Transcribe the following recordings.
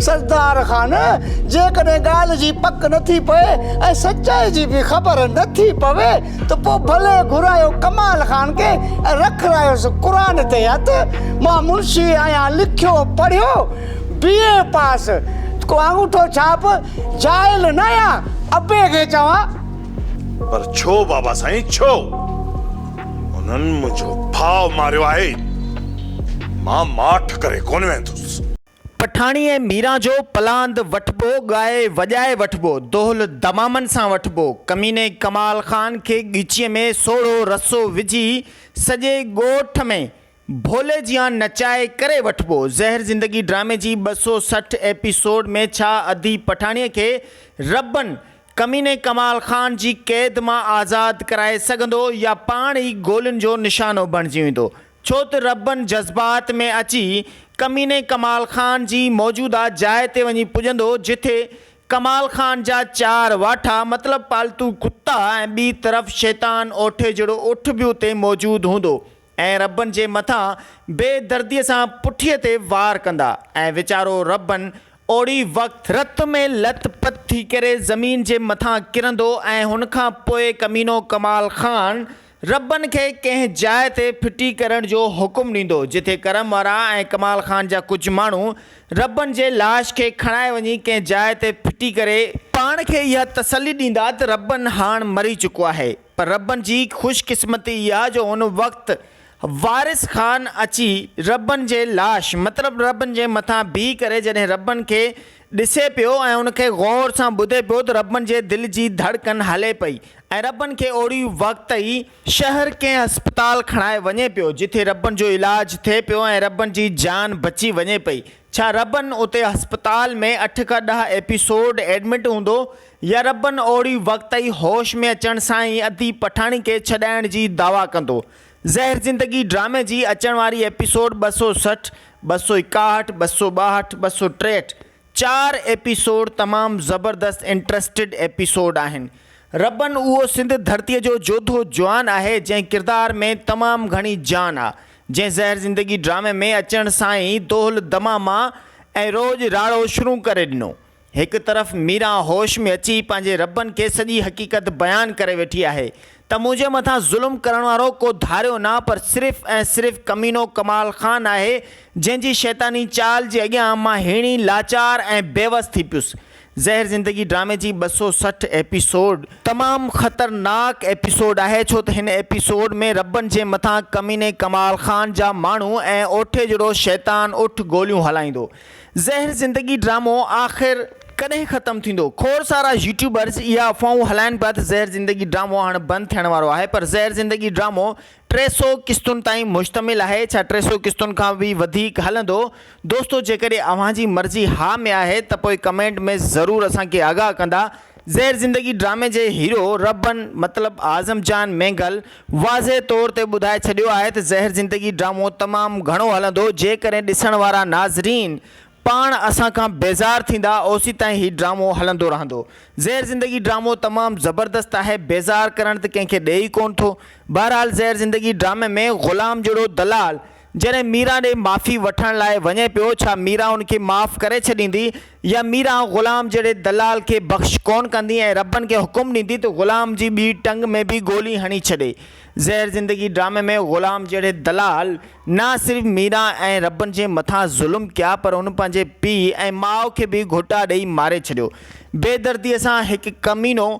सरदार खान जेकॾहिं ॻाल्हि जी पक नथी पए ऐं सचाई जी बि ख़बर नथी पवे त पोइ भले घुरायो कमाल खान खे ऐं रखायोसि क़ुर ते हथु। मां मुंशी आहियां, लिखियो पढ़ियो, BA पास, को अंगूठो छाप जाइल न आहियां। अबे खे चवां पर छो बाबा साईं, छो? उन्हनि मुंहिंजो भाव मारियो आहे, मां माठ करे कोन वेंदुसि। पठाणी ऐं मीरा जो पलांद वठबो, ॻाए वॼाए वठबो, दोहल दमामनि सां वठबो। कमीने कमाल खान खे ॻीचीअ में सोढ़ो रसो विझी सॼे ॻोठ में भोले जियां नचाए करे वठबो। ज़हर ज़िंदगी ड्रामे जी 260 एपिसोड में छा अधी पठाणीअ खे रबन कमीने कमाल खान जी क़ैद मां आज़ादु कराए सघंदो या पाण ई गोलियुनि जो निशानो बणिजी वेंदो? छो त रबन जज़्बात में अची कमीने कमाल खान जी मौजूदा जाइ ते वञी पुॼंदो, जिथे कमाल खान जा 4 वाठा मतिलबु पालतू कुत्ता ऐं ॿी तरफ़ शैतान ओठे जहिड़ो उठ बि उते मौजूदु हूंदो ऐं रबन जे मथां बेदर्दीअ सां पुठीअ ते वार कंदा ऐं वीचारो रबन ओड़ी वक़्तु रत में लत पत थी करे ज़मीन जे मथां किरंदो ऐं हुनखां पोइ कमीनो कमाल खान रबन खे कंहिं जाइ ते फिटी करण जो हुकुम ॾींदो, जिथे करम वारा ऐं कमाल खान जा कुझु माण्हू रबन जे लाश खे खणाए वञी कंहिं जाइ ते फिटी करे पाण खे इहा तसली ॾींदा त रबन हाणे मरी चुको आहे। पर रबन जी ख़ुशकिस्मती इहा जो हुन वक़्तु वारिस खान अची रबन जे लाश मतिलबु रबन जे मथां बीह करे जॾहिं रबन खे ॾिसे पियो ऐं उनखे गौर सां ॿुधे पियो त रबन जे दिलि जी धड़कन हले पई ऐं रबन खे ओड़ी वक़्त ई शहर कंहिं अस्पताल खणाए वञे पियो, जिथे रबन जो इलाजु थिए पियो ऐं रबन जी जान बची वञे पई। छा रबन उते अस्पताल में 8 खां 10 एपिसोड एडमिट हूंदो या रबन ओड़ी वक़्त ई होश में अचण सां ई अधी पठाणी खे छॾाइण जी दावा कंदो? ज़हर ज़िंदगी ड्रामे जी अचण वारी एपिसोड 260, 261, 262, 263 4 एपिसोड तमामु ज़बरदस्त इंट्रस्टिड एपिसोड आहिनि। रबन उहो सिंध धरतीअ जो जोधो जवान आहे जंहिं किरदार में तमामु घणी जान आहे, जंहिं ज़हर ज़िंदगी ड्रामे में अचण सां ई दोहल दमामा ऐं रोज़ राड़ो शुरू करे ॾिनो। हिकु तरफ़ मीरा होश में अची पंहिंजे रबन खे सॼी हक़ीक़त बयानु करे वेठी आहे त मुंहिंजे मथां ज़ुल्म करण वारो को धारियो न पर सिर्फ़ु ऐं सिर्फ़ु कमीनो कमाल खान आहे, जंहिंजी शैतानी चाल जे अॻियां मां हेणी लाचार ऐं बेवस थी पियुसि। ज़हर ज़िंदगी ड्रामे जी 260 एपिसोड तमामु ख़तरनाक एपिसोड आहे, छो त हिन एपिसोड में रबन जे मथां कमीने कमाल खान जा माण्हू ऐं ओठे जहिड़ो शैतान उठ गोलियूं हलाईंदो। ज़हर ज़िंदगी ड्रामो आख़िर कॾहिं ख़तमु थींदो? खोड़ सारा यूट्यूबर्स इहा अफ़वाहूं हलाइनि पिया त ज़हर ज़िंदगी ड्रामो हाणे बंदि थियण वारो आहे, पर ज़हर ज़िंदगी ड्रामो 300 क़िस्तुनि ताईं मुश्तमिल आहे। छा 300 क़िस्तुनि खां बि वधीक हलंदो? दोस्तो, जेकॾहिं अव्हां जी मर्ज़ी हा में आहे त पोइ कमेंट में ज़रूरु असांखे आगाह कंदा। ज़हर ज़िंदगी ड्रामे जे हीरो रबन मतिलबु आज़म जान मेंगल वाज़े तौर ते ॿुधाए छॾियो आहे त ज़हर ज़िंदगी ड्रामो तमामु घणो हलंदो, जेकॾहिं ॾिसण वारा नाज़रीन पाण असां खां बेज़ार थींदा ओसी ताईं ही ड्रामो हलंदो रहंदो। ज़हर ज़िंदगी ड्रामो तमामु ज़बरदस्त आहे, बेज़ार करण त कंहिंखे ॾे ई कोन थो। बहरहाल ज़हर ज़िंदगी ड्रामे में ग़ुलाम जहिड़ो दलाल जॾहिं मीरा ॾे माफ़ी वठण लाइ वञे पियो, छा मीरा उनखे माफ़ करे छॾींदी या मीरा ग़ुलाम जहिड़े दलाल खे बख़्श कोन कंदी ऐं रबन खे हुकुम ॾींदी त ग़ुलाम जी ॿी टंग में बि गोली हणी छॾे? ज़हर ज़िंदगी ड्रामे में ग़ुलाम जहिड़े दलाल न सिर्फ़ु मीरा ऐं रबन जे मथां ज़ुल्म कया, पर उन पंहिंजे पीउ ऐं माउ खे बि घुटा ॾेई मारे छॾियो। बेदर्दीअ सां हिकु कमीनो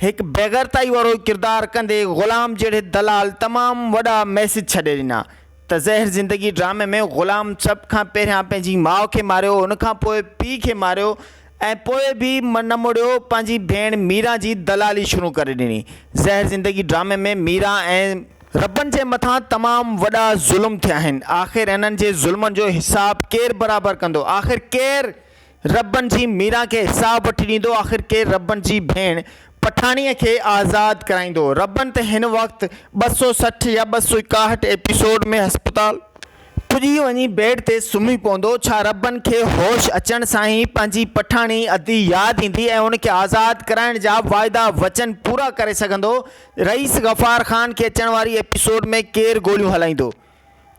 हिकु बेगरताई वारो किरदारु कंदे ग़ुलाम जहिड़े दलाल तमामु वॾा मैसेज छॾे ॾिना त ज़हर ज़िंदगी ड्रामे में ग़ुलाम सभ खां पहिरियां पंहिंजी माउ खे मारियो, उनखां पोइ पीउ खे मारियो ऐं पोइ बि न मुड़ियो पंहिंजी भेण मीरा जी दलाली शुरू करे ॾिनी। ज़हर ज़िंदगी ड्रामे में मीरा ऐं रबन जे मथां तमामु वॾा ज़ुल्म थिया आहिनि। आख़िर इन्हनि जे ज़ुल्मनि जो हिसाबु केरु बराबरि कंदो? आख़िर केरु रबन जी मीरा खे हिसाबु वठी ॾींदो? आख़िर केरु रबन जी भेण पठाणीअ खे आज़ादु कराईंदो? रबन त हिन वक़्तु 260 या 261 एपिसोड में अस्पताल पुॼी वञी बेड ते सुम्ही पवंदो। छा रबन खे होश अचण सां ई पंहिंजी पठाणी अधी यादि ईंदी ऐं उनखे आज़ादु कराइण जा वाइदा वचन पूरा करे सघंदो? रईस गफ़ार ख़ान खे अचण वारी एपिसोड में केरु गोलियूं हलाईंदो?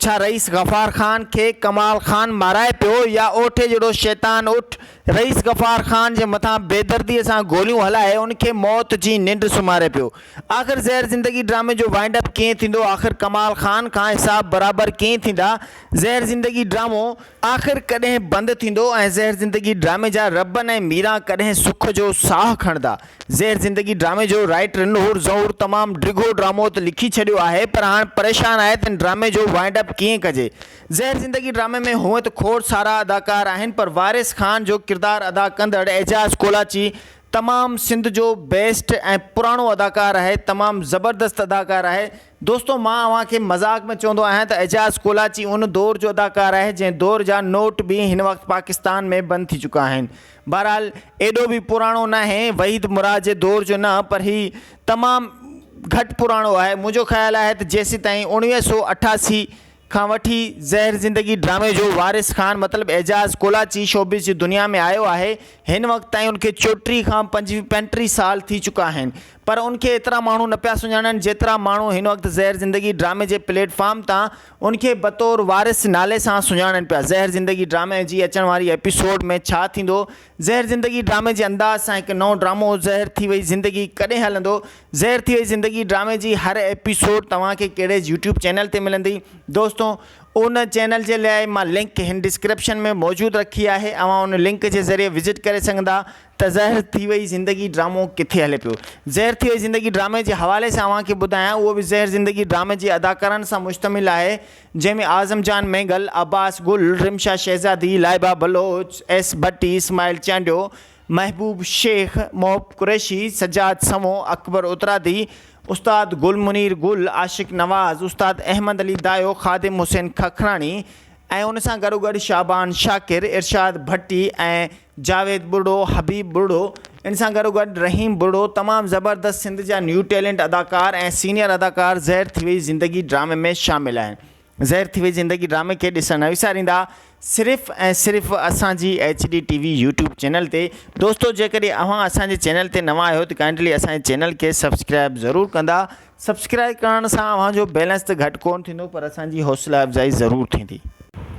छा रईस गफ़ार ख़ान खे कमाल ख़ान माराए पियो या ओठे जहिड़ो शैतान उठ रईस गफ़ार ख़ान जे मथां बेदर्दीअ सां गोलियूं हलाए उनखे मौत जी निंड सुम्हारे पियो। आख़िर ज़हर ज़िंदगी ड्रामे जो वाइंड अप कीअं थींदो, आख़िर कमाल ख़ान खां हिसाब बराबरि कीअं थींदा, ज़हर ज़िंदगी ड्रामो आख़िर कॾहिं बंदि थींदो ऐं ज़हर ज़िंदगी ड्रामे जा रबन ऐं मीरा कॾहिं सुख जो साह खणंदा। ज़हर ज़िंदगी ड्रामे जो राइटर नूर ज़हूर तमामु डिघो ड्रामो त लिखी छॾियो आहे, पर हाणे परेशान आहे त ड्रामे जो वाइंड अप कीअं कजे। ज़हर ज़िंदगी ड्रामे में हूअं त खोड़ सारा अदाकार आहिनि, पर वारिस ख़ान जो किरदारु अदा कंदड़ एजाज़ कोलाची तमामु सिंध जो बेस्ट ऐं पुराणो अदाकार आहे, तमामु ज़बरदस्त अदाकार आहे। दोस्तो मां अव्हांखे मज़ाक में चवंदो आहियां त एजाज़ कोलाची उन दौर जो अदाकार आहे जंहिं दौर जा नोट बि हिन वक़्तु पाकिस्तान में बंदि थी चुका आहिनि। बहरहाल एॾो बि पुराणो न आहे, वहीद मुराद जे दौर जो न, पर ही तमामु घटि पुराणो आहे। मुंहिंजो ख़्यालु आहे त जेसीं ताईं 1988 खां वठी ज़हर ज़िंदगी ड्रामे जो वारिस ख़ान मतिलबु एजाज़ कोलाची शोबिस जी दुनिया में आयो आहे, हिन वक़्तु ताईं उनखे 34 खां 35 साल थी चुका आहिनि, पर उनखे एतिरा माण्हू न पिया सुञाणनि जेतिरा माण्हू हिन वक़्तु ज़हर ज़िंदगी ड्रामे जे प्लेटफॉर्म तां उनखे बतौर वारिस नाले सां सुञाणनि पिया। ज़हर ज़िंदगी ड्रामे जी अचण वारी एपिसोड में छा थींदो, ज़हर ज़िंदगी ड्रामे जे अंदाज़ सां हिकु नओं ड्रामो ज़हर थी वई ज़िंदगी कॾहिं हलंदो, ज़हर थी वई ज़िंदगी ड्रामे जी हर एपिसोड तव्हांखे कहिड़े यूट्यूब चैनल ते मिलंदी। दोस्तों उन चैनल जे लाइ मां लिंक हिन डिस्क्रिप्शन में मौजूदु रखी आहे, अवां उन लिंक जे ज़रिए विज़िट करे सघंदा त ज़हर थी वई ज़िंदगी ड्रामो किथे हले पियो। ज़हर थी वई ज़िंदगी ड्रामे जे हवाले सां अव्हांखे ॿुधायां, उहो बि ज़हर ज़िंदगी ड्रामे जे अदाकारनि सां मुश्तमिल आहे, जंहिंमें आज़म जान मेंगल, अब्बास गुल, रिमशा शहज़ादी, लाइबा बलोच, एस भट्टी, इस्माइल चांडियो, महबूब शेख, मोहब कुरैशी, सजाद समो, अकबर उतरादी, उस्ताद गुल मुनीर गुल, आशिक नवाज़, उस्ताद अहमद अली दायो, ख़ादिम हुसैन खखराणी ऐं उन सां गॾोगॾु शाबान शाकिर, इरशाद भट्टी ऐं जावेद बुढ़ो, हबीब बुढ़ो, इन सां गॾोगॾु रहीम बुढ़ो, तमामु ज़बरदस्त सिंध जा न्यू टैलेंट अदाकार ऐं सीनियर अदाकार ज़हर थी वई ज़िंदगी ड्रामे में शामिल आहिनि। ज़हर थी वई ज़िंदगी ड्रामे खे ॾिसण न विसारींदा, सिर्फ़ु ऐं सिर्फ़ु असांजी HD TV यूट्यूब चैनल ते। दोस्तो जेकॾहिं अव्हां असांजे चैनल ते नवां आहियो त काइंडली असांजे चैनल खे सब्सक्राइब ज़रूरु कंदा। सब्सक्राइब करण सां अव्हांजो बैलेंस त घटि कोन थींदो, पर असांजी हौसला अफ़ज़ाई ज़रूरु थींदी।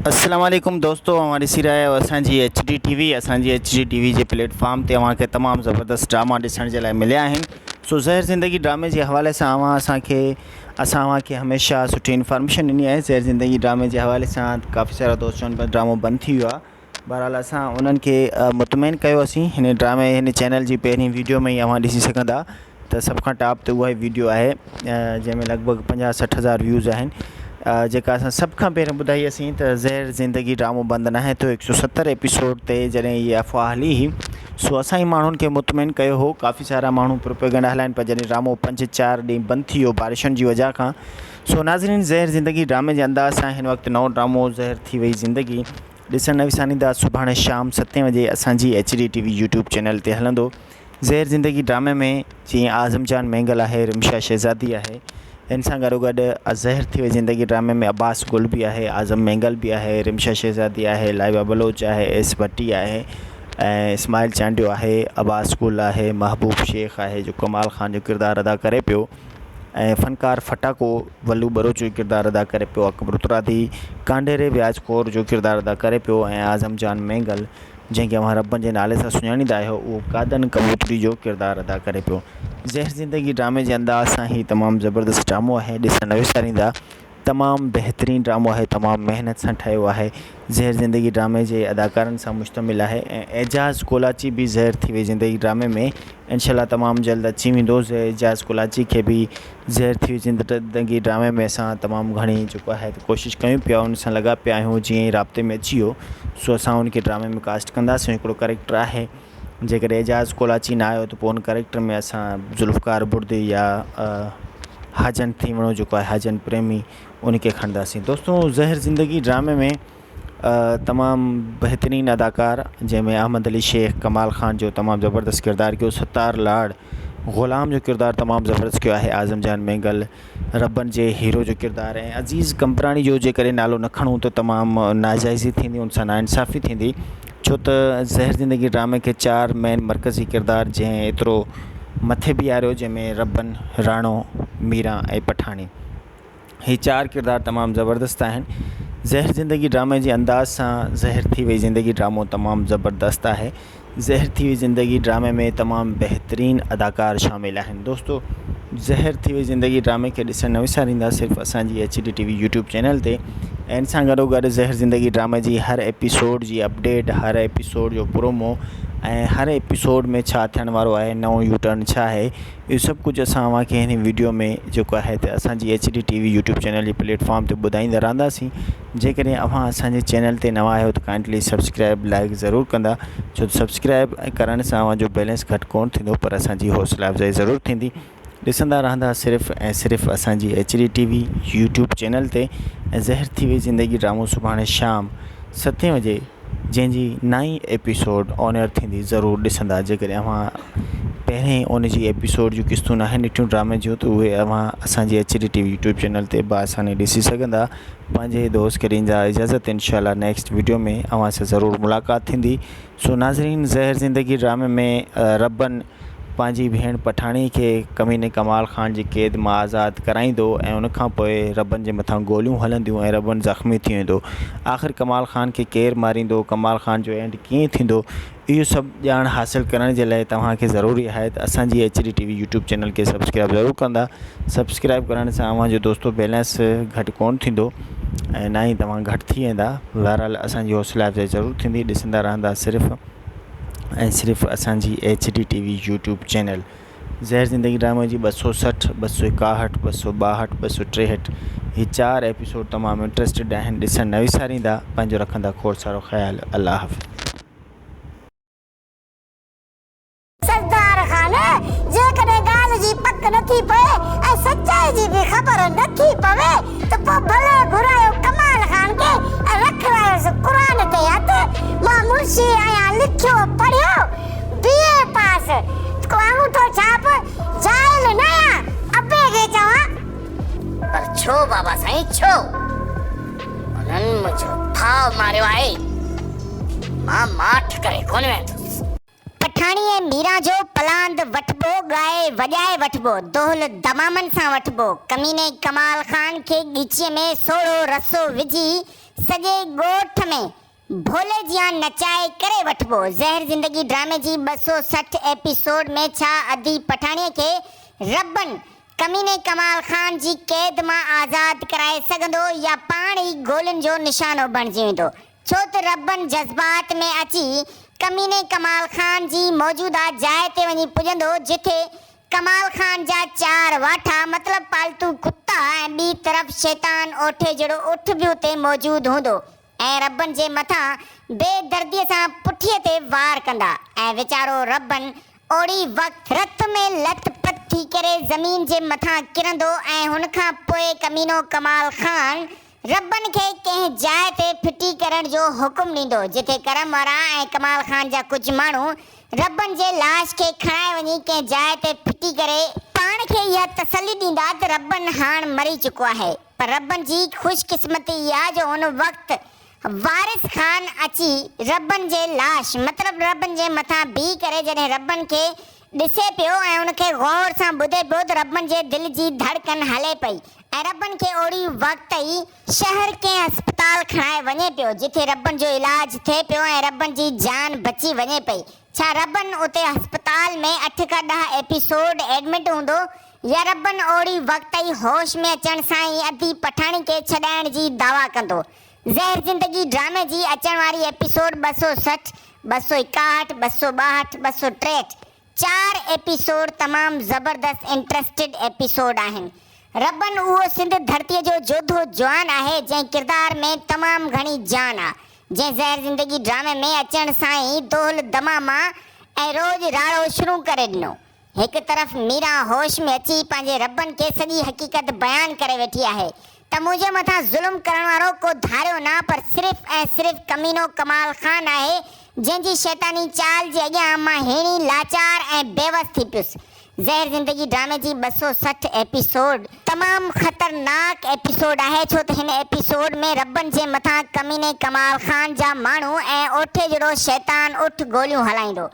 अस्सलाम वालेकुम दोस्तो, अव्हां ॾिसी रहिया आहियो असांजी HD TV। असांजी HD TV जे प्लेटफॉर्म ते अव्हांखे तमामु ज़बरदस्त ड्रामा ॾिसण जे लाइ मिलिया आहिनि। सो ज़हर ज़िंदगी ड्रामे जे हवाले सां असां अव्हांखे हमेशह सुठी इन्फॉर्मेशन ॾिनी आहे। ज़हर ज़िंदगी ड्रामे जे हवाले सां काफ़ी सारा दोस्त चवनि पिया ड्रामो बंदि थी वियो आहे। बहरहाल असां उन्हनि खे मुतमइन कयोसीं, हिन ड्रामे हिन चैनल जी पहिरीं वीडियो में ई अव्हां ॾिसी सघंदा त सभ खां टॉप ते उहा ई वीडियो आहे जंहिंमें लॻभॻि 50-60 हज़ार व्यूज़ आहिनि, जेका असां सभ खां पहिरियों ॿुधाईसीं त ज़हर ज़िंदगी ड्रामो बंदि न आहे तो 170 एपिसोड ते जॾहिं इहा अफ़वाह हली हुई। सो असां ई माण्हुनि खे मुतमइन कयो हो। काफ़ी सारा माण्हू प्रोपेगेंडा हलाइनि पर जॾहिं ड्रामो 5-4 ॾींहं बंदि थी वियो बारिशुनि जी वजह खां। सो नाज़रीन, ज़हर ज़िंदगी ड्रामे जे अंदाज़ सां हिन वक़्तु नओं ड्रामो ज़हर थी वई ज़िंदगी ॾिसण न विसारींदा। सुभाणे शाम 7 बजे असांजी HD TV यूट्यूब चैनल ते हलंदो। ज़हर ज़िंदगी ड्रामे में जीअं आज़म जान मेंगल आहे, रिमशा शहज़ादी आहे, इन सां गॾोगॾु ज़हर थी वई ज़िंदगी ड्रामे में अब्बास गुल बि आहे, आज़म मेंगल बि आहे, रिमशा शहज़ादी आहे, लाइबा बलोच आहे, एस भट्टी आहे ऐं इस्माइल चांडियो आहे, अब्बास गुल आहे, महबूब शेख आहे जो कमाल ख़ान जो किरदारु अदा करे पियो ऐं फ़नकार फटाको वल्लू बलोच जो किरदारु अदा करे पियो, अकबर उतरादी कांडेरे व्याज कौर जो किरदारु अदा करे पियो ऐं आज़म जान मेंगल जंहिंखे अव्हां रबनि जे नाले सां सुञाणींदा आहियो उहो कादन कबूतरी जो किरदारु अदा करे पियो। ज़हर ज़िंदगी ड्रामे जे अंदाज़ सां ही तमामु ज़बरदस्त ड्रामो आहे, ॾिसण न विसारींदा। तमामु बहितरीनु ड्रामो आहे, तमामु महिनत सां ठहियो आहे। ज़हर ज़िंदगी ड्रामे जे अदाकारनि सां मुश्तमिल आहे ऐं एजाज़ कोलाची बि ज़हर थी वई ज़िंदगी ड्रामे में इंशाल्लाह तमामु जल्द अची वेंदो। एजाज़ कोलाची खे बि ज़हर थी वई ज़िंदगी ड्रामे में असां तमामु घणी जेको आहे त कोशिशि कयूं पिया, उन सां लॻा पिया आहियूं। जीअं ई राब्ते में अची वियो सो असां उनखे ड्रामे में कास्ट कंदासीं। हिकिड़ो करेक्टर आहे, जेकॾहिं एजाज़ कोलाची न आयो त पोइ उन करेक्टर में असां ज़ुल्फ़कार बुर्दी या हाजन थीवणो जेको आहे हाजन प्रेमी उनखे खणंदासीं। दोस्तों ज़हर ज़िंदगी ड्रामे में तमामु बहितरीनु अदाकार जंहिंमें अहमद अली शेख, कमाल ख़ान जो तमामु ज़बरदस्त किरदारु कयो, सत्तार लाड़ ग़ुलाम जो किरदारु तमामु ज़बरदस्त कयो आहे, आज़म जान मेंगल रबन जे हीरो जो किरदारु ऐं अज़ीज़ कंपराणी जो जेकॾहिं नालो न खणूं त तमामु नाजाइज़ी थींदी, उन सां नाइंसाफ़ी थींदी, छो त ज़हर ज़िंदगी ड्रामे खे 4 मेन मरकज़ी किरदारु जंहिं एतिरो मथे बीहारियो, जंहिंमें रबन, राणो, मीरा ऐं पठाणी। ही 4 किरदार तमामु ज़बरदस्त आहिनि। ज़हर ज़िंदगी ड्रामे जे अंदाज़ सां ज़हर थी वई ज़िंदगी ड्रामो तमामु ज़बरदस्त आहे। ज़हर थी वई ज़िंदगी ड्रामे में तमामु बहितरीन अदाकार शामिल आहिनि। दोस्तों, ज़हर थी वई ज़िंदगी ड्रामे खे ॾिसणु न विसारींदा सिर्फ़ु असांजी HD TV यूट्यूब चैनल ते। ऐं इन सां गॾोगॾु ज़हर ज़िंदगी ड्रामे जी हर एपिसोड जी अपडेट, हर एपिसोड जो प्रोमो ऐं हर एपिसोड में छा थियण वारो आहे, नओं यू टर्न छा आहे, इहो सभु कुझु असां तव्हांखे हिन वीडियो में जेको आहे त असांजी HD TV यूट्यूब चैनल जी प्लेटफॉर्म ते ॿुधाईंदा रहंदासीं। जेकॾहिं अव्हां असांजे चैनल ते नवां आहियो त काइंडली सब्सक्राइब लाइक ज़रूरु कंदा, छो त सब्सक्राइब करण सां अव्हांजो बैलेंस घटि कोन थींदो, पर असांजी हौसला अफ़ज़ाई ज़रूरु थींदी। ॾिसंदा रहंदा सिर्फ़ु ऐं सिर्फ़ु असांजी HD TV यूट्यूब चैनल ते। ऐं ज़हर थी वई ज़िंदगी ड्रामो सुभाणे शाम 7 बजे जंहिंजी 9 एपिसोड ऑन एयर थींदी, ज़रूरु ॾिसंदा। जेकॾहिं अव्हां पहिरें उन जी एपिसोड जूं क़िस्तूं न आहिनि ॾिठियूं ड्रामे जूं, त उहे अव्हां असांजी HD TV यूट्यूब चैनल ते बासानी ॾिसी सघंदा। पंहिंजे दोस्त खे ॾींदा इजाज़त। इंशाल्लाह नेक्स्ट वीडियो में अव्हां सां ज़रूरु मुलाक़ात थींदी। सो नाज़रीन, ज़हर ज़िंदगी ड्रामे में रबन पंहिंजी भेण पठाणी खे कमीने कमाल ख़ान जी क़ैद मां आज़ादु कराईंदो ऐं उनखां पोइ रबन जे मथां गोलियूं हलंदियूं ऐं रबन ज़ख़्मी थी वेंदो। आख़िर कमाल ख़ान खे केरु मारींदो, कमाल ख़ान जो एंड कीअं थींदो, इहो सभु ॼाण हासिलु करण जे लाइ तव्हांखे ज़रूरी आहे त असांजी HD TV यूट्यूब चैनल खे सब्सक्राइब ज़रूरु कंदा। सब्सक्राइब करण सां अव्हांजो दोस्तो बैलेंस घटि कोन थींदो ऐं ना ई तव्हां घटि थी वेंदा। बहरहाल असांजी हौसला अफ़ज़ाई ज़रूरु थींदी। ॾिसंदा रहंदा सिर्फ़ु ऐं सिर्फ़ु असांजी HD TV यूट्यूब चैनल। ज़हर ज़िंदगी ड्रामे जी 260, 261, 262, 263 ही 4 एपिसोड तमामु इंट्रस्टेड आहिनि। ॾिसणु न विसारींदा। पंहिंजो रखंदा खोड़ सारो ख़्यालु। अल्लाह हाफ़िज़। सरदार ख़ान, जेकॾहिं ॻाल्हि जी पक नथी पए ऐं सचाई जी बि ख़बर नथी पवे त पोइ भले घुरायो कमाल ख़ान खे ऐं रखायोसि क़ुर ते हथ। मां मुंशी आहियां, लिखियो पढ़ियो BA पास, अंगूठो छाप जाइल न आहियां। अबे खे चवां पर छो बाबा साईं, छो? उन्हनि मुंहिंजो भाउ मारियो आहे, मां माठ करे कोन वेंदुसि। पठाणीअ मीरा जो पलांद वठिबो, ॻाए वॼाए वठिबो, दोहल दमामनि सां वठिबो, कमीने कमाल ख़ान खे ॻीचीअ में सोढ़ो रसो विझी सॼे ॻोठ में भोले जियां नचाए करे वठिबो। ज़हर ज़िंदगी ड्रामे जी 260 एपिसोड में छा अदी पठाणीअ खे रबन कमीने कमाल ख़ान जी क़ैद मां आज़ादु कराए सघंदो या पाण ई गोलियुनि जो निशानो बणिजी वेंदो? छो त रबन जज़्बात में अची कमीने कमाल ख़ान जी मौजूदा जाइ ते वञी पुॼंदो, जिथे कमाल ख़ान जा 4 वाठा मतिलब पालतू कुत्ता ऐं ॿी तरफ़ शैतान ओठे जहिड़ो उठ बि उते मौजूदु हूंदो ऐं रबन जे मथां बेदर्दीअ सां पुठीअ ते वार कंदा ऐं वीचारो रबन ओड़ी वक़्तु रत में लथ पथ थी करे ज़मीन जे मथां किरंदो ऐं हुनखां पोइ कमीनो कमाल ख़ान रबन खे कंहिं जाइ ते फिटी करण जो हुकुम ॾींदो, जिथे करम वारा ऐं कमाल ख़ान जा कुझु माण्हू रबन जे लाश खे खणाए वञी कंहिं जाइ ते फिटी करे पाण खे इहा तसली ॾींदा त रबन हाणे मरी चुको आहे। पर रबन जी ख़ुशकिस्मती इहा जो हुन वक़्तु वारिस ख़ान अची रबन जे लाश मतिलब रबन जे मथां बीह करे जॾहिं रबन खे ॾिसे पियो ऐं उनखे गौर सां ॿुधे पियो त रबन जे दिलि जी धड़कन हले पई ऐं रबन खे ओड़ी वक़्त ई शहर कंहिं अस्पताल खणाए वञे पियो, जिथे रबन जो इलाज थिए पियो ऐं रबन जी जान बची वञे पई। छा रबन उते अस्पताल में 8 खां 10 एपिसोड एडमिट हूंदो या रबन ओड़ी वक़्त ई होश में अचण सां ई अदी पठाणी खे छॾाइण जी दावा कंदो? ज़हर ज़िंदगी ड्रामे जी अचण वारी एपिसोड 260, 261, 262, 263 4 एपिसोड तमामु ज़बरदस्त इंट्रस्टेड एपिसोड आहिनि। रबन उहो सिंध धरतीअ जो जोधो जवान आहे जंहिं किरदार में तमामु घणी जान आहे, जंहिं ज़हर ज़िंदगी ड्रामे में अचण सां ई दोहल दमामा ऐं रोज़ राड़ो शुरू करे ॾिनो। हिकु तरफ़ मीरा होश में अची पंहिंजे रबन खे सॼी हक़ीक़त बयानु करे वेठी आहे त मुंहिंजे मथां ज़ुल्म करण वारो को धारियो न पर सिर्फ़ु ऐं सिर्फ़ु कमीनो कमाल ख़ान आहे, जंहिंजी शैतानी चाल जे अॻियां मां हेणी लाचार ऐं बेवस थी पियुसि। ज़हर ज़िंदगी ड्रामे जी 260 एपिसोड तमामु ख़तरनाक एपिसोड आहे, छो त हिन एपिसोड में रबन जे मथां कमीने कमाल ख़ान जा माण्हू ऐं ओठे जहिड़ो शैतान उठ गोलियूं हलाईंदो।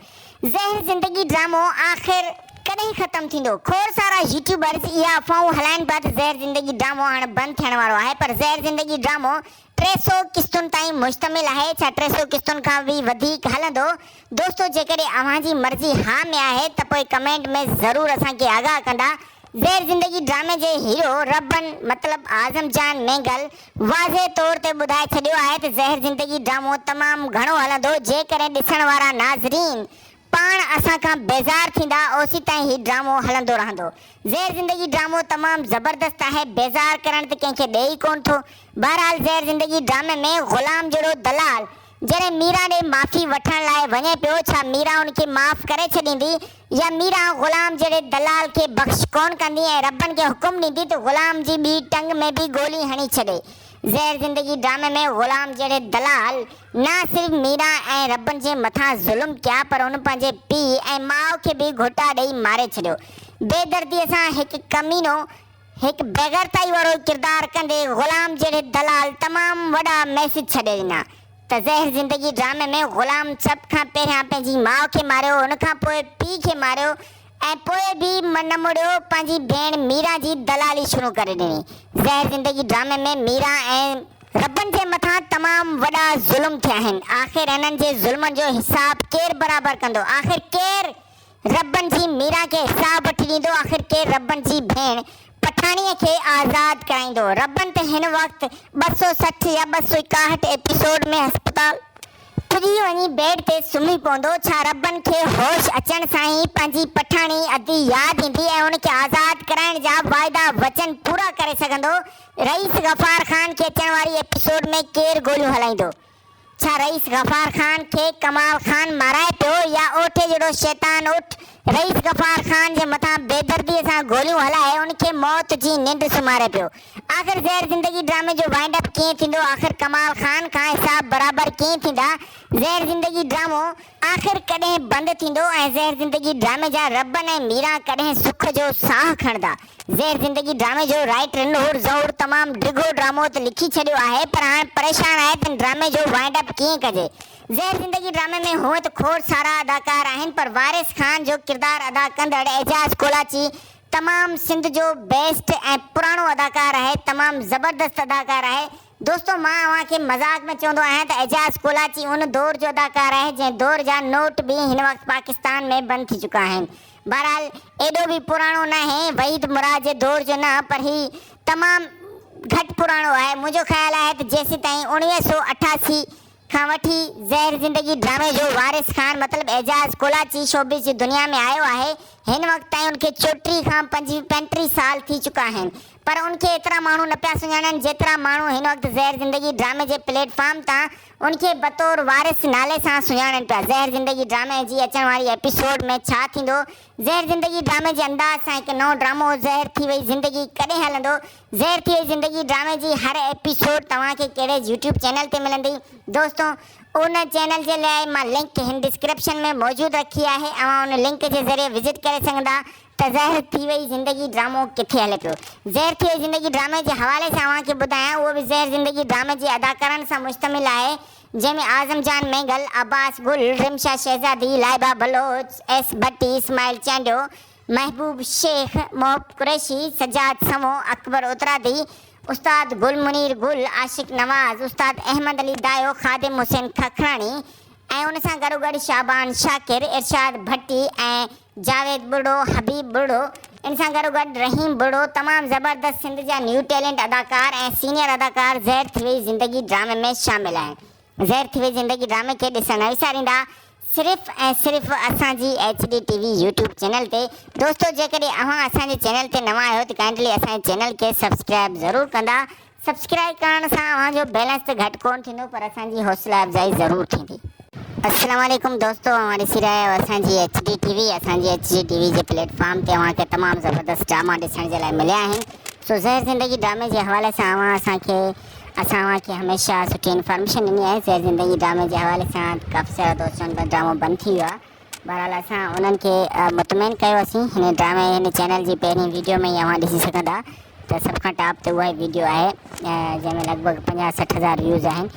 ज़हर ज़िंदगी ड्रामो आख़िर कॾहिं ख़तमु थींदो? खोड़ सारा यूट्यूबर्स इहा अफ़वाहूं हलाइनि पिया त ज़हर ज़िंदगी ड्रामो हाणे बंदि थियण वारो आहे, पर ज़हर ज़िंदगी ड्रामो 300 किस्तुनि ताईं मुश्तमिल आहे। छा 300 किस्तुनि खां बि वधीक हलंदो? दोस्तो, जेकॾहिं अव्हांजी मर्ज़ी हा में आहे त पोइ कमेंट में ज़रूरु असांखे आगाह कंदा। ज़हर ज़िंदगी ड्रामे जे हीरो रबन मतिलबु आज़म जान मेंगल वाज़े तौर ते ॿुधाए छॾियो आहे त ज़हर ज़िंदगी ड्रामो तमामु घणो हलंदो। जेकॾहिं ॾिसण वारा नाज़रीन पाण असां खां बेज़ार थींदा, ओसी ताईं ही ड्रामो हलंदो रहंदो। ज़हर ज़िंदगी ड्रामो तमामु ज़बरदस्त आहे, बेज़ार करण त कंहिंखे ॾे ई कोन थो। बहरहाल ज़हर ज़िंदगी ड्रामे में ग़ुलाम जहिड़ो दलाल जॾहिं मीरा ॾे माफ़ी वठण लाइ वञे पियो, छा मीरा उनखे माफ़ करे छॾींदी या मीरा ग़ुलाम जहिड़े दलाल खे बख़्श कोन कंदी ऐं रबन खे हुकुम ॾींदी त ग़ुलाम जी ॿी टंग में बि गोली हणी छॾे? ज़हर ज़िंदगी ड्रामे में ग़ुलाम जहिड़े दलाल न सिर्फ़ु मीरा ऐं रबन जे मथां ज़ुल्म कया, पर उन पंहिंजे पीउ ऐं माउ खे बि घोटा ॾेई मारे छॾियो। बेदर्दीअ सां हिकु कमीनो, हिकु बेगरताई वारो किरदारु कंदे ग़ुलाम जहिड़े दलाल तमामु वॾा मैसेज छॾे ॾिना त ज़हर ज़िंदगी ड्रामे में ग़ुलाम सभ खां पहिरियां पंहिंजी माउ खे मारियो, उनखां पोइ पीउ खे मारियो ऐं पोइ बि न मुड़ियो पंहिंजी भेण मीरा जी दलाली शुरू करे ॾिनी। ज़हर ज़िंदगी ड्रामे में मीरा ऐं रबन जे मथां तमामु वॾा ज़ुल्म थिया आहिनि। आख़िर हिननि जे ज़ुल्मनि जो हिसाब केरु बराबरि कंदो? आख़िर केरु रबन जी मीरा खे हिसाब वठी ॾींदो? आख़िर केरु रबन जी भेण पठाणीअ खे आज़ाद कराईंदो? रबन त हिन वक़्तु 260 या 261 एपिसोड में अस्पताल पुॼी वञी बेड ते सुम्ही पवंदो। छा रबन खे होश अचण सां ई पंहिंजी पठाणी अधी यादि ईंदी ऐं उनखे आज़ाद कराइण जा वाइदा वचन पूरा करे सघंदो? रईस गफ़ार ख़ान खे अचण वारी एपिसोड में केरु गोलियूं हलाईंदो? छा रईस गफ़ार ख़ान खे कमाल ख़ान माराए पियो या ओठे जहिड़ो शैतान उठ रईस गफ़ार ख़ान जे मथां बेदर्दीअ सां गोलियूं हलाए उनखे मौत जी निंड सुम्हारे पियो? आख़िर ज़हर ज़िंदगी ड्रामे जो वाइंड अप कीअं थींदो? आख़िर कमाल ख़ान खां हिसाब बराबरि कीअं थींदा? ज़हर ज़िंदगी ड्रामो आख़िर कॾहिं बंदि थींदो ऐं ज़हर ज़िंदगी ड्रामे जा रबन ऐं मीरा कॾहिं सुख जो साह खणंदा? ज़हर ज़िंदगी ड्रामे जो राइटर नूर ज़हूर तमामु डिघो ड्रामो त लिखी छॾियो आहे, पर हाणे परेशान आहे त ड्रामे जो वाइंड अप कीअं कजे। ज़हर ज़िंदगी ड्रामे में हूअं त खोड़ सारा अदाकार आहिनि, पर वारिस ख़ान जो किरदारु अदा कंदड़ एजाज़ कोलाची तमामु सिंध जो बेस्ट ऐं पुराणो अदाकार आहे, तमामु ज़बरदस्त अदाकार आहे। दोस्तो, मां अव्हांखे मज़ाक में चवंदो आहियां त एजाज़ कोलाची उन दौर जो अदाकार आहे जंहिं दौर जा नोट बि हिन वक़्तु पाकिस्तान में बंदि थी चुका आहिनि। बहरहाल एॾो बि पुराणो न आहे, वहीद मुराद जे दौर जो न, पर ही तमामु घटि पुराणो आहे। मुंहिंजो ख़्यालु आहे त जेसीं ताईं 1988 खां वठी ज़हर ज़िंदगी ड्रामे जो वारिस ख़ान मतिलबु एजाज़ कोलाची शोबिस जी दुनिया में आयो आहे, हिन वक़्तु ताईं उनखे 34 खां 35 साल थी चुका आहिनि, पर उनखे एतिरा माण्हू न पिया सुञाणनि जेतिरा माण्हू हिन वक़्तु ज़हर ज़िंदगी ड्रामे जे प्लेटफॉर्म तां उनखे बतौर वारिस नाले सां सुञाणनि पिया। ज़हर ज़िंदगी ड्रामे जी अचण वारी एपिसोड में छा थींदो? ज़हर ज़िंदगी ड्रामे जे अंदाज़ सां हिकु नओं ड्रामो ज़हर थी वई ज़िंदगी कॾहिं हलंदो? ज़हर थी वई ज़िंदगी ड्रामे जी हर एपिसोड तव्हांखे कहिड़े यूट्यूब चैनल ते मिलंदी? दोस्तों, उन चैनल जे लाइ मां लिंक हिन डिस्क्रिप्शन में मौजूदु रखी आहे। अव्हां उन लिंक जे ज़रिए विज़िट करे सघंदा त ज़हर थी वई ज़िंदगी ड्रामो किथे हले पियो। ज़हर थी वई ज़िंदगी ड्रामे जे हवाले सां अव्हांखे ॿुधायां, उहो बि ज़हर ज़िंदगी ड्रामे जे अदाकारनि सां मुश्तमिल आहे, जंहिंमें आज़म जान मेंगल, अब्बास गुल, रिमशा शहज़ादी, लाइबा बलोच, एस भट्टी, इस्माइल चांडियो, महबूब शेख, मोहब कुरैशी, सजाद समो, अकबर उतरादी, उस्ताद गुल मुनीर गुल, आशिक नवाज़, उस्ताद अहमद अली दायो, खादिम हुसैन खखराणी ऐं उन सां गॾोगॾु शाबान शाकिर, इरशाद भट्टी ऐं जावेद बुढ़ो, हबीब बुढ़ो, इन सां गॾोगॾु रहीम बुढ़ो, तमामु ज़बरदस्त सिंध जा न्यू टैलेंट अदाकार ऐं सीनियर अदाकार ज़हर थी वई ज़िंदगी ड्रामे में शामिल आहिनि। ज़हर थी वई ज़िंदगी ड्रामे खे ॾिसण न विसारींदा सिर्फ़ु ऐं सिर्फ़ु असांजी HD TV यूट्यूब चैनल ते। दोस्तो, जेकॾहिं अव्हां असांजे चैनल ते नवां आहियो त काइंडली असांजे चैनल खे सब्सक्राइब ज़रूरु कंदा। सब्सक्राइब करण सां अव्हांजो बैलेंस त घटि कोन थींदो, पर असांजी हौसला अफ़ज़ाई ज़रूरु थींदी। अस्सलाम वालेकुम दोस्तो, अव्हां ॾिसी रहिया आहियो असांजी HD TV। असांजी HD TV जे प्लेटफॉर्म ते अव्हांखे तमामु ज़बरदस्त ड्रामा ॾिसण जे लाइ मिलिया आहिनि। सो ज़हर ज़िंदगी ड्रामे जे हवाले सां असां अव्हांखे हमेशह सुठी इंफॉर्मेशन ॾिनी आहे। ज़हर ज़िंदगी ड्रामे जे हवाले सां काफ़ी सारा दोस्तनि जो ड्रामो बंदि थी वियो आहे। बहरहाल असां उन्हनि खे मुतमइन कयोसीं। हिन ड्रामे हिन चैनल जी पहिरीं वीडियो में ई अव्हां ॾिसी सघंदा त सभ खां टॉप ते उहा ई वीडियो आहे जंहिंमें लॻभॻि 50-60 हज़ार व्यूज़ आहिनि,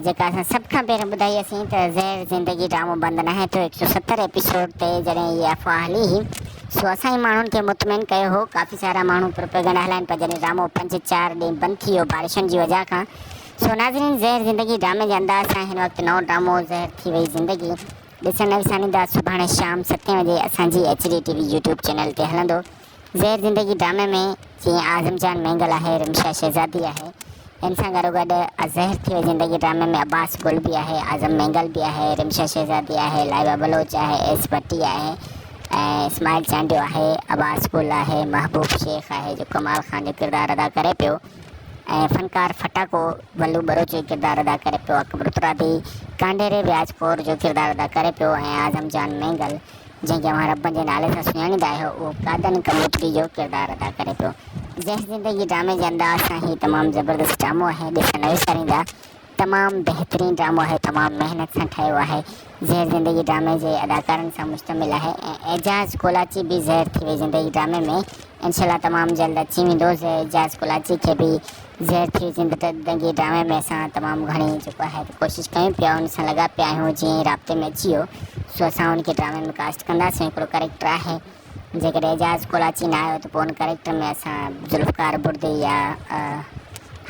जेका असां सभ खां पहिरियों ॿुधाईसीं त ज़हर ज़िंदगी ड्रामो बंदि न आहे। तो 170 एपिसोड ते जॾहिं इहा अफ़वाह हली हुई सो असां माण्हुनि खे मुतमिन कयो हो। काफ़ी सारा माण्हू प्रोपेगेंडा हलाइनि पिया जॾहिं ड्रामो 5-4 ॾींहं बंदि थी वियो बारिशुनि जी वजह खां। सो नाज़रीन, ज़हर ज़िंदगी ड्रामे जे अंदाज़ सां हिन वक़्तु नओं ड्रामो ज़हर थी वई ज़िंदगी ॾिसण न विसारींदा। सुभाणे शाम 7 बजे असांजी HD TV यूट्यूब चैनल ते हलंदो। ज़हर ज़िंदगी ड्रामे में जीअं आज़म जान मेंगल आहे, रिमशा शहज़ादी आहे, इन सां गॾो गॾु ज़हर थी वई ज़िंदगी ड्रामे में अब्बास गुल भी आहे, आज़म मेंगल भी आहे, रिमशा शहज़ादी आहे, लाइबा बलोच आहे, एस भट्टी आहे, इस्माइल चांडियो आहे, अब्बास गुल आहे, महबूब शेख आहे जो कमाल खान जो किरदारु अदा करे पियो, फनकार फटाको वल्लू बलोच जो किरदारु अदा करे पियो, अकबर तुरादी कांडेरे व्याज कौर जो किरदारु अदा करे पियो, आज़म जान मेंगल जंहिंखे अवां रब जे नाले सां सुञाणींदा आहियो उहो कादन कबूतरी जो किरदारु अदा करे पियो। ज़हर ज़िंदगी ड्रामे जे अंदाज़ सां ही तमामु ज़बरदस्त ड्रामो आहे, ॾिसण न विसारींदा। तमामु बहितरीनु ड्रामो आहे, तमामु महिनत सां ठाहियो आहे। ज़हर ज़िंदगी ड्रामे जे अदाकारनि सां मुश्तमिल आहे ऐं एजाज़ कोलाची भी ज़हर थी वई ज़िंदगी ड्रामे में इंशाल्लाह तमामु जल्द अची वेंदो। एजाज़ कोलाची खे भी ज़हर थी वई ज़िंदगी ड्रामे में असां तमामु घणी जेको आहे कोशिशि कयूं पिया, उन सां लॻा पिया आहियूं जीअं राब्ते में अची वियो। सो असां उनखे ड्रामे में कास्ट कंदासीं। हिकिड़ो कैरेक्टर आहे जेकॾहिं एजाज़ कोलाची न आयो त पोइ उन कैरेक्टर में असां ज़ुल्फ़कार बुर्दी या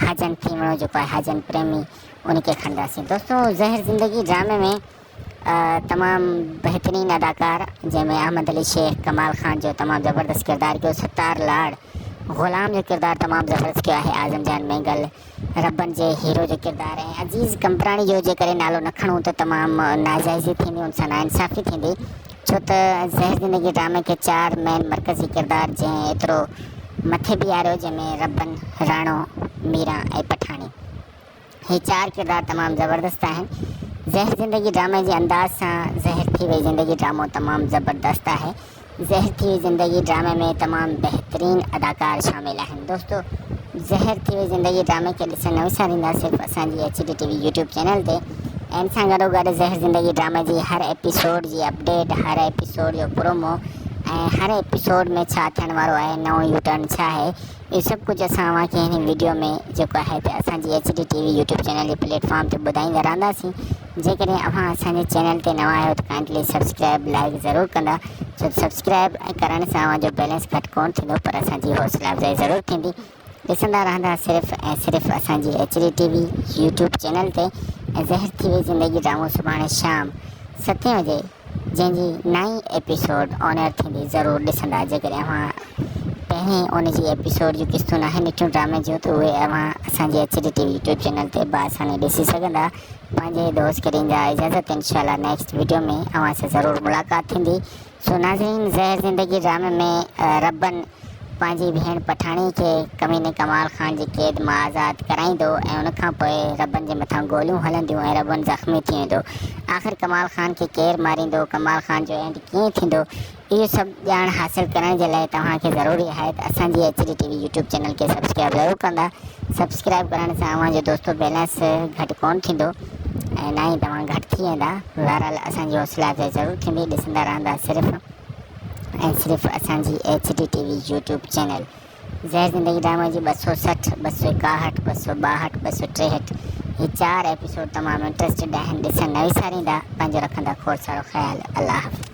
हाजन थीमणो जेको आहे हाजन प्रेमी उनखे खणंदासीं। दोस्तों, ज़हर ज़िंदगी ड्रामे में तमामु बहितरीनु अदाकार जंहिंमें अहमद अली शेख, कमाल खान जो तमामु ज़बरदस्त किरदारु कयो, सत्तार लाड़ ग़ुलाम जो किरदारु तमामु ज़बरदस्त कयो आहे, आज़म जान मेंगल रबन जे हीरो जो किरदारु ऐं अज़ीज़ कंपराणी जो जेकॾहिं नालो न खणूं त तमामु नाजाइज़ी थींदी, उन सां नाइंसाफ़ी थींदी, छो त ज़हर ज़िंदगी ड्रामे खे 4 मेन मरकज़ी किरदारु जंहिं एतिरो मथे बीहारियो, जंहिंमें रबन, राणो, मीरा ऐं पठाणी, हे 4 किरदार तमामु ज़बरदस्त आहिनि। ज़हर ज़िंदगी ड्रामे जे अंदाज़ सां ज़हर थी वई ज़िंदगी ड्रामो तमामु ज़बरदस्त आहे। ज़हर थी वई ज़िंदगी ड्रामे में तमामु बहितरीनु अदाकार शामिल आहिनि। दोस्तों, ज़हर थी वई ज़िंदगी ड्रामे खे ॾिसण न विसारींदा सिर्फ़ु असांजी HD TV यूट्यूब चैनल ते। ऐं इन सां गॾो गॾु ज़हर ज़िंदगी ड्रामे जी हर एपिसोड जी अपडेट, हर एपिसोड जो प्रोमो ऐं हर एपिसोड में छा थियण वारो आहे, नओं यू टर्न छा आहे, इहो सभु कुझु असां तव्हांखे हिन वीडियो में जेको आहे त असांजी HD TV यूट्यूब चैनल जे प्लेटफॉर्म ते ॿुधाईंदा रहंदासीं। जेकॾहिं अव्हां असांजे चैनल ते नवां आहियो त काइंडली सब्सक्राइब लाइक ज़रूरु कंदा, छो सब्सक्राइब करण सां अव्हांजो बैलेंस घटि कोन थींदो पर असांजी हौसला अफ़ज़ाई ज़रूरु थींदी। ॾिसंदा रहंदा सिर्फ़ु ऐं सिर्फ़ु असांजी HD TV यूट्यूब चैनल ते। ऐं ज़हर थी वई ज़िंदगी ड्रामो सुभाणे शाम 7 बजे जंहिंजी नई एपिसोड ऑनर थींदी, ज़रूरु ॾिसंदा। जेकॾहिं अव्हां पहिरीं उनजी एपिसोड जूं क़िस्तूं न आहिनि ॾिठियूं ड्रामे जूं त उहे अव्हां असांजी HD TV यूट्यूब चैनल ते बासाने ॾिसी सघंदा। पंहिंजे दोस्त खे ॾींदा इजाज़त। इंशाल्लाह नेक्स्ट वीडियो में अव्हां सां ज़रूरु मुलाक़ात थींदी। सो नाज़रीन, ज़हर ज़िंदगी ड्रामे में रबन पंहिंजी भेण पठाणी खे कमीने कमाल खान जी क़ैद मां आज़ादु कराईंदो ऐं उनखां पोइ रबन जे मथां गोलियूं हलंदियूं ऐं रबन ज़ख़्मी थी वेंदो। आख़िर कमाल खान खे केरु मारींदो, कमाल खान जो एंड कीअं थींदो, इहो सभु ॼाण हासिलु करण जे लाइ तव्हांखे ज़रूरी आहे त असांजी HD TV यूट्यूब चैनल खे सब्सक्राइब ज़रूरु कंदा। सब्सक्राइब करण सां अव्हांजो दोस्तो बैलेंस घटि कोन थींदो ऐं ना ई तव्हां घटि थी वेंदा। बहरहाल असांजी हौसला अफ़ज़ाई ज़रूरु थींदी। ॾिसंदा रहंदा सिर्फ़ु ऐं सिर्फ़ु असांजी HD TV यूट्यूब चैनल। ज़हर ज़िंदगी ड्रामे जी 260, 261, 262, 263 ये 4 एपिसोड तमामु इंट्रस्टेड आहिनि। ॾिसण न विसारींदा। पंहिंजो रखंदा खोड़ सारो ख़्यालु। अल्लाह हाफ़िज़।